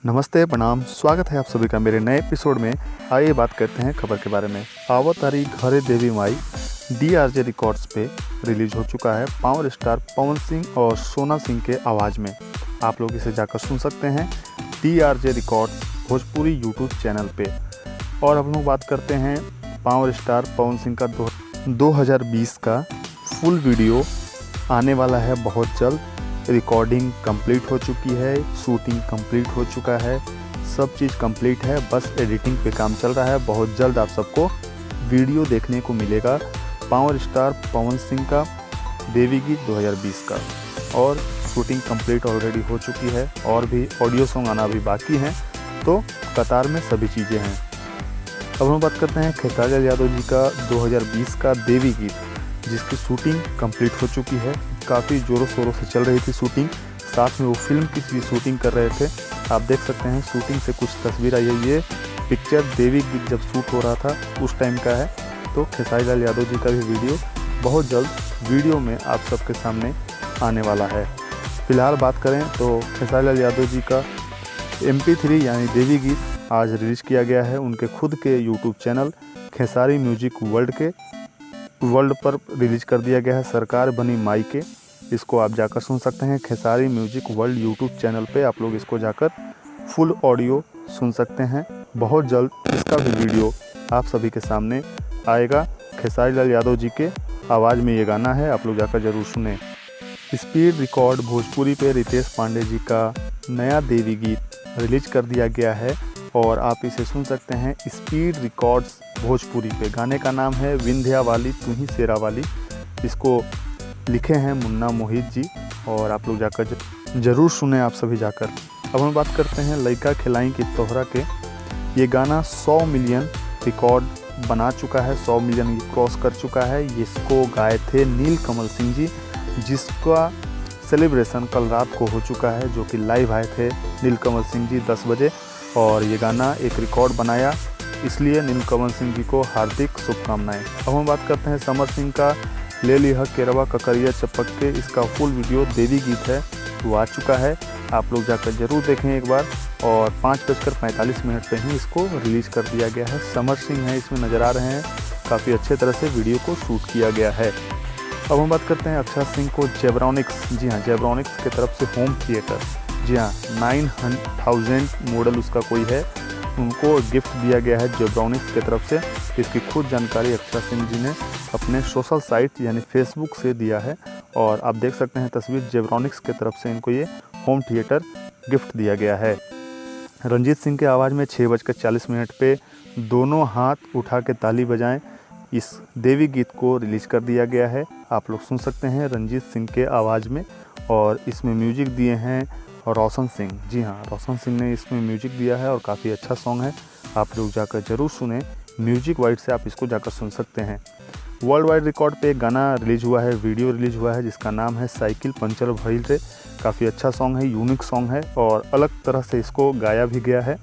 नमस्ते, प्रणाम। स्वागत है आप सभी का मेरे नए एपिसोड में। आइए बात करते हैं खबर के बारे में। आवत आ रही घरे देवी माई DRJ रिकॉर्ड्स पे रिलीज हो चुका है पावर स्टार पवन सिंह और सोना सिंह के आवाज़ में। आप लोग इसे जाकर सुन सकते हैं DRJ records Bhojpuri YouTube channel पे। और हम लोग बात करते हैं पावर स्टार पवन सिंह का 2020 का फुल वीडियो आने वाला है बहुत जल्द। रिकॉर्डिंग कंप्लीट हो चुकी है, शूटिंग कंप्लीट हो चुका है, सब चीज़ कंप्लीट है, बस एडिटिंग पे काम चल रहा है। बहुत जल्द आप सबको वीडियो देखने को मिलेगा पावर स्टार पवन सिंह का देवी गीत 2020 का। और शूटिंग कंप्लीट ऑलरेडी हो चुकी है और भी ऑडियो सॉन्ग आना भी बाकी हैं, तो कतार में सभी चीज़ें हैं। अब हम बात करते हैं खेसारी यादव जी का 2020 का देवी गीत, जिसकी शूटिंग कंप्लीट हो चुकी है। काफ़ी ज़ोरों शोरों से चल रही थी शूटिंग, साथ में वो फिल्म की भी शूटिंग कर रहे थे। आप देख सकते हैं शूटिंग से कुछ तस्वीर आई है। ये पिक्चर देवी गीत जब शूट हो रहा था उस टाइम का है। तो खेसारी लाल यादव जी का भी वीडियो बहुत जल्द वीडियो में आप सबके सामने आने वाला है। फिलहाल बात करें तो खेसारी लाल यादव जी का MP3 यानी देवी गीत आज रिलीज़ किया गया है उनके खुद के YouTube channel Khesari music world पर रिलीज कर दिया गया है। सरकार बनी माई के, इसको आप जाकर सुन सकते हैं Khesari music world YouTube channel पे। आप लोग इसको जाकर फुल ऑडियो सुन सकते हैं। बहुत जल्द इसका भी वीडियो आप सभी के सामने आएगा। खेसारी लाल यादव जी के आवाज़ में ये गाना है, आप लोग जाकर ज़रूर सुने। स्पीड रिकॉर्ड भोजपुरी पे रितेश पांडे जी का नया देवी गीत रिलीज कर दिया गया है और आप इसे सुन सकते हैं स्पीड रिकॉर्ड्स भोजपुरी पे। गाने का नाम है विंध्या वाली तू ही शेरा वाली। इसको लिखे हैं मुन्ना मोहित जी और आप लोग जाकर ज़रूर सुने आप सभी जाकर। अब हम बात करते हैं लइका खिलाई की तोहरा के। ये गाना 100 मिलियन रिकॉर्ड बना चुका है, 100 मिलियन क्रॉस कर चुका है। इसको गाए थे नील कमल सिंह जी, जिसका सेलिब्रेशन कल रात को हो चुका है, जो कि लाइव आए थे नील कमल सिंह जी 10 बजे और ये गाना एक रिकॉर्ड बनाया। इसलिए नीलकमल सिंह जी को हार्दिक शुभकामनाएं। अब हम बात करते हैं समर सिंह का ले लिया केरवा ककरिया चपक के। इसका फुल वीडियो देवी गीत है वो आ चुका है, आप लोग जाकर जरूर देखें एक बार। और 5:45 पे ही इसको रिलीज कर दिया गया है। समर सिंह है इसमें नज़र आ रहे हैं, काफ़ी अच्छे तरह से वीडियो को शूट किया गया है। अब हम बात करते हैं अक्षरा सिंह को जेब्रॉनिक्स, जी हाँ जेब्रॉनिक्स की तरफ से होम थिएटर, जी हाँ 9000 मॉडल उसका कोई है, उनको गिफ्ट दिया गया है जेब्रॉनिक्स की तरफ से। इसकी खुद जानकारी अक्षरा सिंह जी ने अपने सोशल साइट यानी फेसबुक से दिया है और आप देख सकते हैं तस्वीर। जेब्रॉनिक्स की तरफ से इनको ये होम थिएटर गिफ्ट दिया गया है। रंजीत सिंह के आवाज़ में 6:40 पे दोनों हाथ उठा के ताली बजाएं, इस देवी गीत को रिलीज कर दिया गया है। आप लोग सुन सकते हैं रंजीत सिंह के आवाज़ में। और इसमें म्यूजिक दिए हैं रोशन सिंह, जी हाँ रोशन सिंह ने इसमें म्यूजिक दिया है और काफ़ी अच्छा सॉन्ग है, आप लोग जाकर ज़रूर सुने। म्यूजिक वाइड से आप इसको जाकर सुन सकते हैं। वर्ल्ड वाइड रिकॉर्ड पे एक गाना रिलीज हुआ है, वीडियो रिलीज हुआ है, जिसका नाम है साइकिल पंचर भइल रे। काफ़ी अच्छा सॉन्ग है, यूनिक सॉन्ग है और अलग तरह से इसको गाया भी गया है।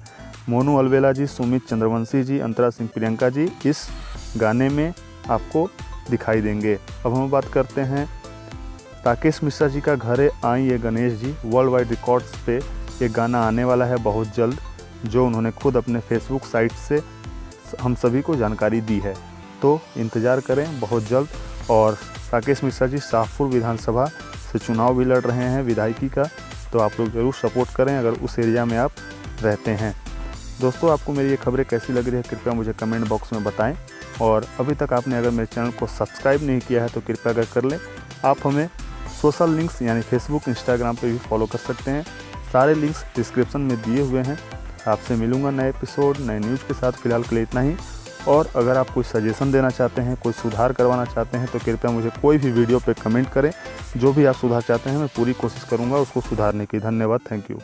मोनू अलवेला जी, सुमित चंद्रवंशी जी, अंतरा सिंह प्रियंका जी इस गाने में आपको दिखाई देंगे। अब हम बात करते हैं राकेश मिश्रा जी का घरे आई ये Ganesh ji. World wide records पे एक गाना आने वाला है बहुत जल्द, जो उन्होंने खुद अपने फेसबुक साइट से हम सभी को जानकारी दी है, तो इंतज़ार करें बहुत जल्द। और राकेश मिश्रा जी शाहपुर विधानसभा से चुनाव भी लड़ रहे हैं विधायकी का, तो आप लोग ज़रूर सपोर्ट करें अगर उस एरिया में आप रहते हैं। दोस्तों, आपको मेरी ये खबरें कैसी लग रही है कृपया मुझे कमेंट बॉक्स में बताएं। और अभी तक आपने अगर मेरे चैनल को सब्सक्राइब नहीं किया है तो कृपया अगर कर लें। आप हमें सोशल लिंक्स यानी फेसबुक, इंस्टाग्राम पे भी फॉलो कर सकते हैं, सारे लिंक्स डिस्क्रिप्शन में दिए हुए हैं। आपसे मिलूंगा नए एपिसोड नए न्यूज़ के साथ। फिलहाल के लिए इतना ही। और अगर आप कोई सजेशन देना चाहते हैं, कोई सुधार करवाना चाहते हैं, तो कृपया मुझे कोई भी वीडियो पे कमेंट करें। जो भी आप सुधार चाहते हैं मैं पूरी कोशिश करूँगा उसको सुधारने की। धन्यवाद, थैंक यू।